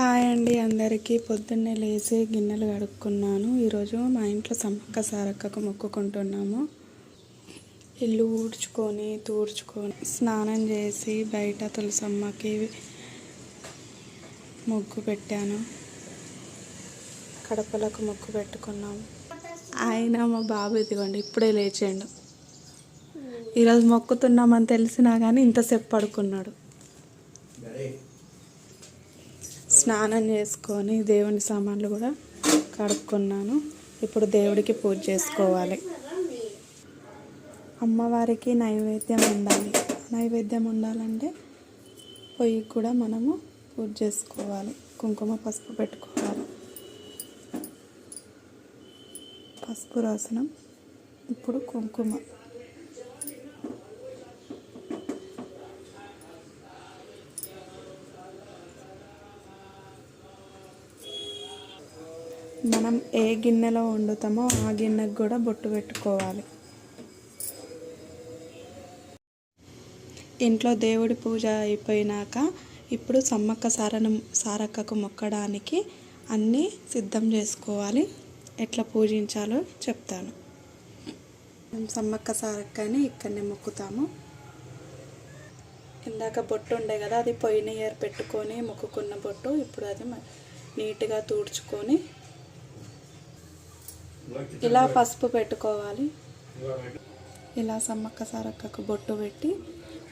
Hi అండి అందరికీ. పొద్దున్నే లేచి గిన్నెలు కడుక్కున్నాను. ఈరోజు మా ఇంట్లో సమ్మక్క సారక్కకు మొక్కుకుంటున్నాము. ఇల్లు ఊడ్చుకొని తూడ్చుకొని స్నానం చేసి బయట తులసమ్మకి ముగ్గు పెట్టాను. కడపలకు ముగ్గు పెట్టుకున్నాము. ఆయన మా బాబు ఇదిగోండి ఇప్పుడే లేచాడు. ఈరోజు మొక్కుతున్నామని తెలిసినా కానీ ఇంతసేపు పడుకున్నాడు. స్నానం చేసుకొని దేవుని సామాన్లు కూడా కడుక్కున్నాను. ఇప్పుడు దేవుడికి పూజ చేసుకోవాలి. అమ్మవారికి నైవేద్యం ఉండాలి. నైవేద్యం ఉండాలంటే పొయ్యి కూడా మనము పూజ చేసుకోవాలి. కుంకుమ పసుపు పెట్టుకోవాలి. పసుపు రాసనం, ఇప్పుడు కుంకుమ. మనం ఏ గిన్నెలో వండుతామో ఆ గిన్నెకు కూడా బొట్టు పెట్టుకోవాలి. ఇంట్లో దేవుడి పూజ అయిపోయినాక ఇప్పుడు సమ్మక్క సారక్కకు మొక్కడానికి అన్నీ సిద్ధం చేసుకోవాలి. ఎట్లా పూజించాలో చెప్తాను. సమ్మక్క సారక్కని ఇక్కడనే మొక్కుతాము. ఇందాక బొట్టు ఉండే కదా, అది పోయిన ఇయర్ పెట్టుకొని మొక్కుకున్న బొట్టు. ఇప్పుడు అది నీట్గా తుడుచుకొని ఇలా పసుపు పెట్టుకోవాలి. ఇలా సమ్మక్క సారక్కకు బొట్టు పెట్టి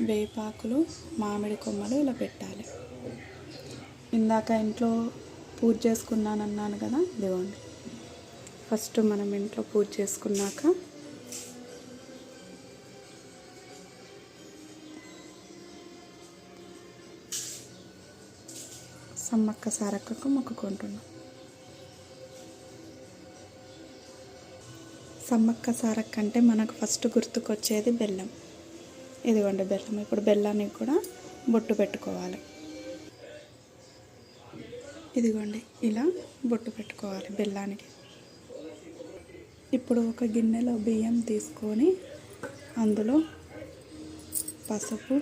వేపాకులు మామిడి కొమ్మలు ఇలా పెట్టాలి. ఇందాక ఇంట్లో పూజ చేసుకున్నానన్నాను కదా, ఇదిగోండి. ఫస్ట్ మనం ఇంట్లో పూజ చేసుకున్నాక సమ్మక్క సారక్కకు మొక్కుకుంటున్నాం. సమ్మక్క సారక్క అంటే మనకు ఫస్ట్ గుర్తుకొచ్చేది బెల్లం. ఇదిగోండి బెల్లం. ఇప్పుడు బెల్లానికి కూడా బొట్టు పెట్టుకోవాలి. ఇదిగోండి ఇలా బొట్టు పెట్టుకోవాలి బెల్లానికి. ఇప్పుడు ఒక గిన్నెలో బియ్యం తీసుకొని అందులో పసుపు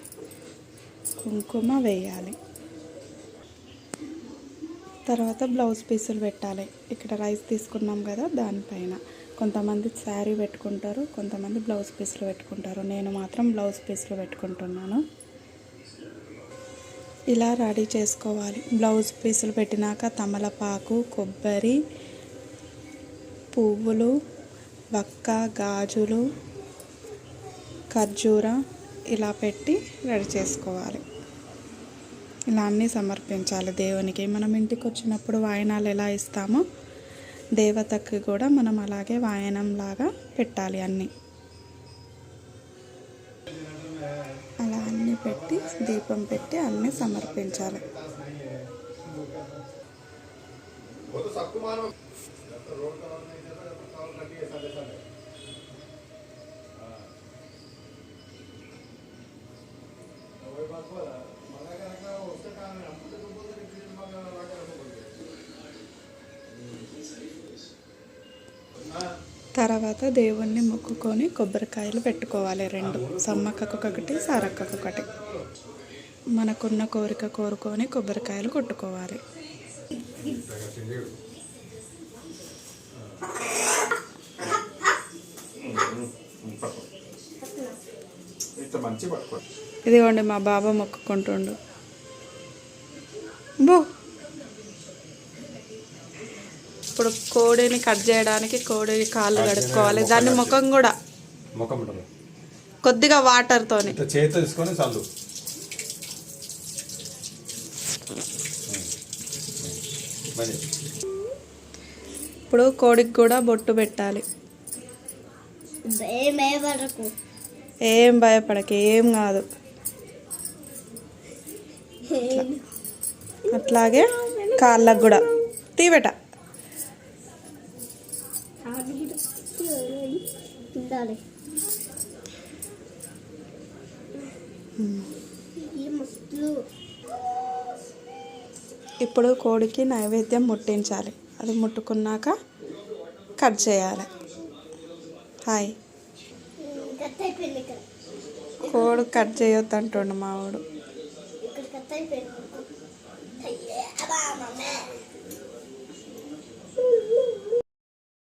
కుంకుమ వేయాలి. తర్వాత బ్లౌజ్ పీసులు పెట్టాలి. ఇక్కడ రైస్ తీసుకున్నాం కదా, దానిపైన కొంతమంది శారీ పెట్టుకుంటారు, కొంతమంది బ్లౌజ్ పీసులు పెట్టుకుంటారు. నేను మాత్రం బ్లౌజ్ పీసులు పెట్టుకుంటున్నాను. ఇలా రెడీ చేసుకోవాలి. బ్లౌజ్ పీసులు పెట్టినాక తమలపాకు, కొబ్బరి, పువ్వులు, వక్క, గాజులు, ఖర్జూర ఇలా పెట్టి రెడీ చేసుకోవాలి. ఇలా అన్నీ సమర్పించాలి దేవునికి. మనం ఇంటికి వచ్చినప్పుడు వాయనాలు ఎలా ఇస్తామో దేవతకి కూడా మనం అలాగే వాయనంలాగా పెట్టాలి. అన్నీ అలా అన్నీ పెట్టి దీపం పెట్టి అన్నీ సమర్పించాలి. తర్వాత దేవుణ్ణి మొక్కుకొని కొబ్బరికాయలు పెట్టుకోవాలి. 2 సమ్మక్కకు ఒకటి, సారక్కకు ఒకటి. మనకున్న కోరిక కోరుకొని కొబ్బరికాయలు కొట్టుకోవాలి. ఇదిగోండి మా బాబా మొక్కుకుంటుండు. బో ఇప్పుడు కోడిని కట్ చేయడానికి కోడిని కాళ్ళు కడుక్కోవాలి. దాన్ని ముఖం కూడా కొద్దిగా వాటర్తో చేతి తీసుకొని చల్లు. ఇప్పుడు కోడికి కూడా బొట్టు పెట్టాలి. ఏం భయపడక, ఏం కాదు. అట్లాగే కాళ్ళకు కూడా తీబెట. ఇప్పుడు కోడికి నైవేద్యం ముట్టించాలి. అది ముట్టుకున్నాక కట్ చేయాలి. హాయ్ కోడి కట్ చేయొద్దు అంటుండు మా వాడు.